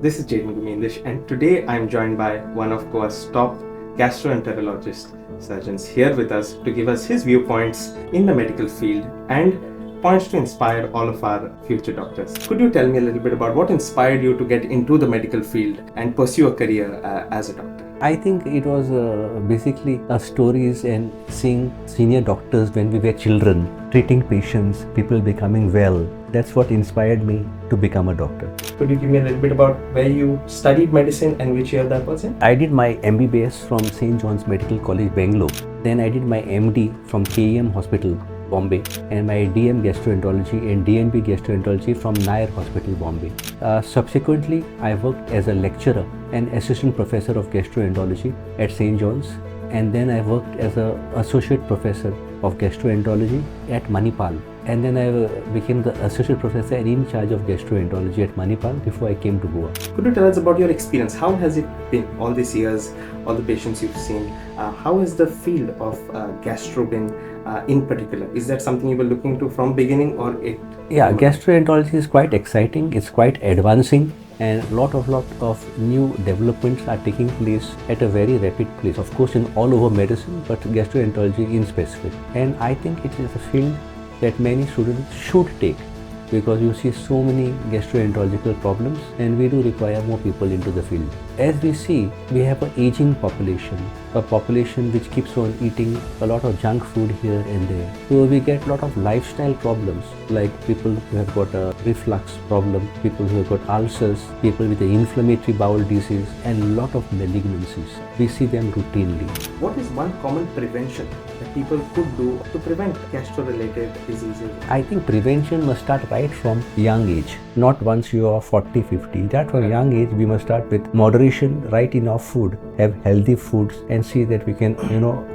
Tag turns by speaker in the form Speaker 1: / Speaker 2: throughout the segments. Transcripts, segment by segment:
Speaker 1: This is English, and today I'm joined by one of Goa's top gastroenterologist surgeons here with us to give us his viewpoints in the medical field and points to inspire all of our future doctors. Could you tell me a little bit about what inspired you to get into the medical field and pursue a career as a doctor?
Speaker 2: I think it was basically stories and seeing senior doctors when we were children, treating patients, people becoming well. That's what inspired me to become a doctor.
Speaker 1: Could you give me a little bit about where you studied medicine and which year that was in?
Speaker 2: I did my MBBS from St. John's Medical College, Bangalore. Then I did my MD from KEM Hospital, Bombay, and my DM gastroenterology and DNB gastroenterology from Nair Hospital, Bombay. Subsequently, I worked as a lecturer and assistant professor of gastroenterology at St. John's, and then I worked as an associate professor of gastroenterology at Manipal. And then I became the associate professor and in charge of gastroenterology at Manipal before I came to Goa.
Speaker 1: Could you tell us about your experience? How has it been all these years, all the patients you've seen? How has the field of gastro been in particular? Is that something you were looking to from beginning or it?
Speaker 2: Yeah, gastroenterology is quite exciting. It's quite advancing. And lot of new developments are taking place at a very rapid pace. Of course, in all over medicine, but gastroenterology in specific. And I think it is a field that many students should take, because you see so many gastroenterological problems and we do require more people into the field. As we see, we have an aging population, a population which keeps on eating a lot of junk food here and there. So we get a lot of lifestyle problems, like people who have got a reflux problem, people who have got ulcers, people with the inflammatory bowel disease, and a lot of malignancies. We see them routinely.
Speaker 1: What is one common prevention that people could do to prevent gastro-related diseases?
Speaker 2: I think prevention must start right from young age, not once you are 40, 50. That from young age we must start with moderation, right enough food, have healthy foods, and see that we can,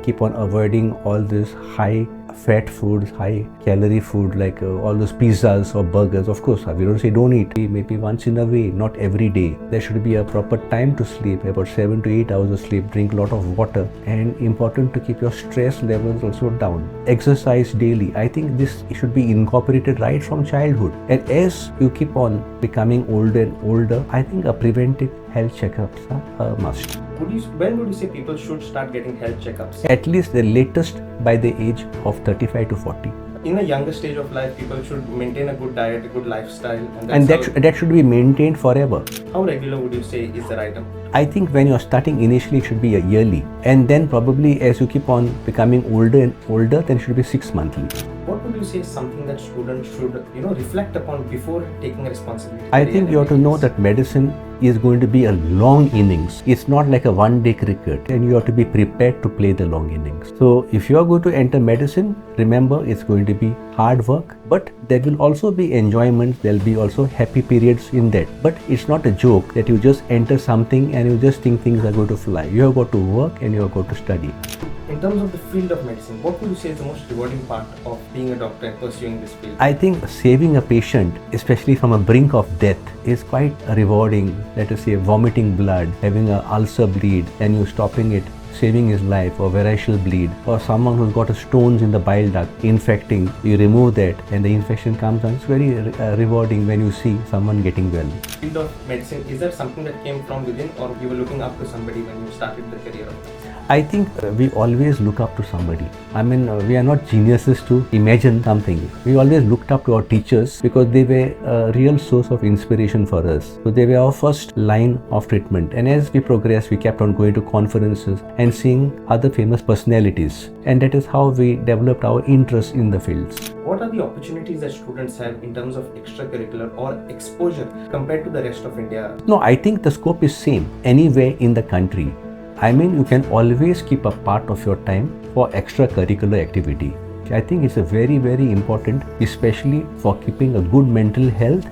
Speaker 2: keep on avoiding all this high fat foods, high calorie food like all those pizzas or burgers. Of course, we don't say don't eat, maybe once in a way, not every day. There should be a proper time to sleep, about 7 to 8 hours of sleep, drink a lot of water, and important to keep your stress levels also down. Exercise daily. I think this should be incorporated right from childhood. And as you keep on becoming older and older, I think a preventive health checkups are a must.
Speaker 1: When would you say people should start getting health checkups?
Speaker 2: At least the latest by the age of 35 to 40.
Speaker 1: In a younger stage of life, people should maintain a good diet, a good lifestyle.
Speaker 2: And that should be maintained forever.
Speaker 1: How regular would you say is the right amount?
Speaker 2: I think when you're starting initially, it should be a yearly. And then probably as you keep on becoming older and older, then it should be 6 monthly.
Speaker 1: What would you say is something that students should, reflect upon before taking a responsibility?
Speaker 2: I think you have to know that medicine is going to be a long innings. It's not like a one-day cricket, and you have to be prepared to play the long innings. So if you are going to enter medicine, remember it's going to be hard work, but there will also be enjoyment. There'll be also happy periods in that. But it's not a joke that you just enter something and you just think things are going to fly. You have got to work and you have got to study.
Speaker 1: In terms of the field of medicine, what would you say is the most rewarding part of being a doctor and pursuing this field?
Speaker 2: I think saving a patient, especially from a brink of death, is quite rewarding. Let us say vomiting blood, having an ulcer bleed, and you stopping it, saving his life, or variceal bleed, or someone who's got a stones in the bile duct infecting, you remove that and the infection comes down. It's very rewarding when you see someone getting well.
Speaker 1: Field of medicine, is that something that came from within, or you were looking up to somebody when you started the career?
Speaker 2: I think we always look up to somebody. I mean, we are not geniuses to imagine something. We always looked up to our teachers because they were a real source of inspiration for us. So they were our first line of treatment. And as we progressed, we kept on going to conferences and seeing other famous personalities. And that is how we developed our interest in the fields.
Speaker 1: What are the opportunities that students have in terms of extracurricular or exposure compared to the rest of India?
Speaker 2: No, I think the scope is same anywhere in the country. I mean, you can always keep a part of your time for extracurricular activity. I think it's a very, very important, especially for keeping a good mental health,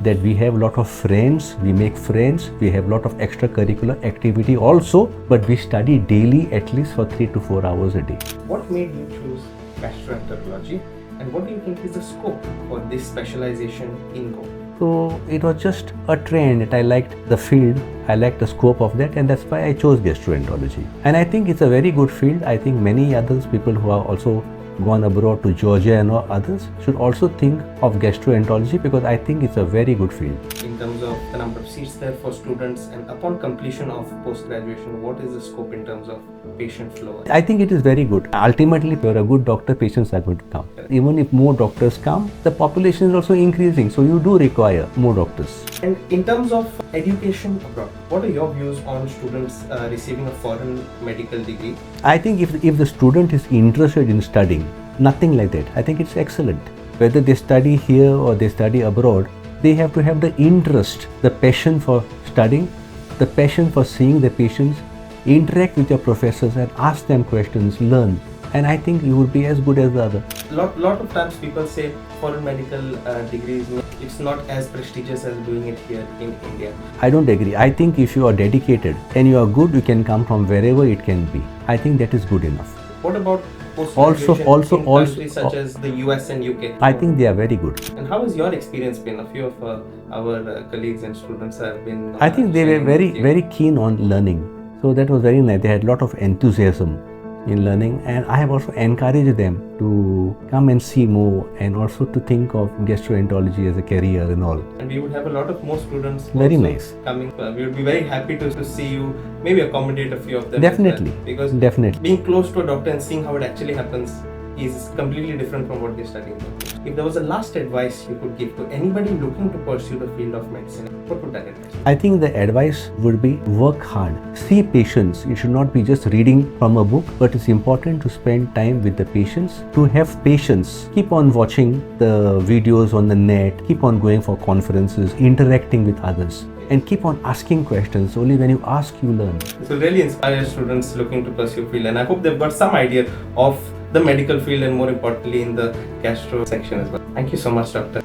Speaker 2: that we have a lot of friends, we make friends, we have a lot of extracurricular activity also, but we study daily at least for 3 to 4 hours a day.
Speaker 1: What made you choose gastroenterology, and what do you think is the scope for this specialization in Goa?
Speaker 2: So it was just a trend that I liked the field, I liked the scope of that, and that's why I chose gastroenterology. And I think it's a very good field. I think many others, people who are also gone abroad to Georgia and others, should also think of gastroenterology, because I think it's a very good field.
Speaker 1: in terms of the number of seats there for students, and upon completion of post-graduation, what is the scope in terms of patient flow?
Speaker 2: I think it is very good. Ultimately, if you're a good doctor, patients are going to come. Even if more doctors come, the population is also increasing. So you do require more doctors.
Speaker 1: And in terms of education abroad, what are your views on students receiving a foreign medical degree?
Speaker 2: I think if the student is interested in studying, nothing like that. I think it's excellent. Whether they study here or they study abroad, they have to have the interest, the passion for studying, the passion for seeing the patients, interact with your professors and ask them questions, learn. And I think you will be as good as the other.
Speaker 1: Lot of times people say foreign medical degrees, it's not as prestigious as doing it here in India.
Speaker 2: I don't agree. I think if you are dedicated and you are good, you can come from wherever it can be. I think that is good enough.
Speaker 1: What about post-graduation in countries such as the US and UK?
Speaker 2: I think they are very good.
Speaker 1: And how has your experience been? A few of our colleagues and students have been...
Speaker 2: I think they were very keen on learning. So that was very nice. They had a lot of enthusiasm in learning, and I have also encouraged them to come and see more and also to think of gastroenterology as a career and all.
Speaker 1: And we would have a lot of more students
Speaker 2: very nice
Speaker 1: coming. We would be very happy to see you, maybe accommodate a few of them.
Speaker 2: Definitely.
Speaker 1: Because being close to a doctor and seeing how it actually happens is completely different from what they're studying. If there was a last advice you could give to anybody looking to pursue the field of medicine, what would that advice be?
Speaker 2: I think the advice would be work hard. See patients. It should not be just reading from a book, but it's important to spend time with the patients, to have patience. Keep on watching the videos on the net, keep on going for conferences, interacting with others, and keep on asking questions. Only when you ask, you learn.
Speaker 1: This will really inspire students looking to pursue field, and I hope they've got some idea of the medical field and more importantly in the gastro section as well. Thank you so much, Doctor.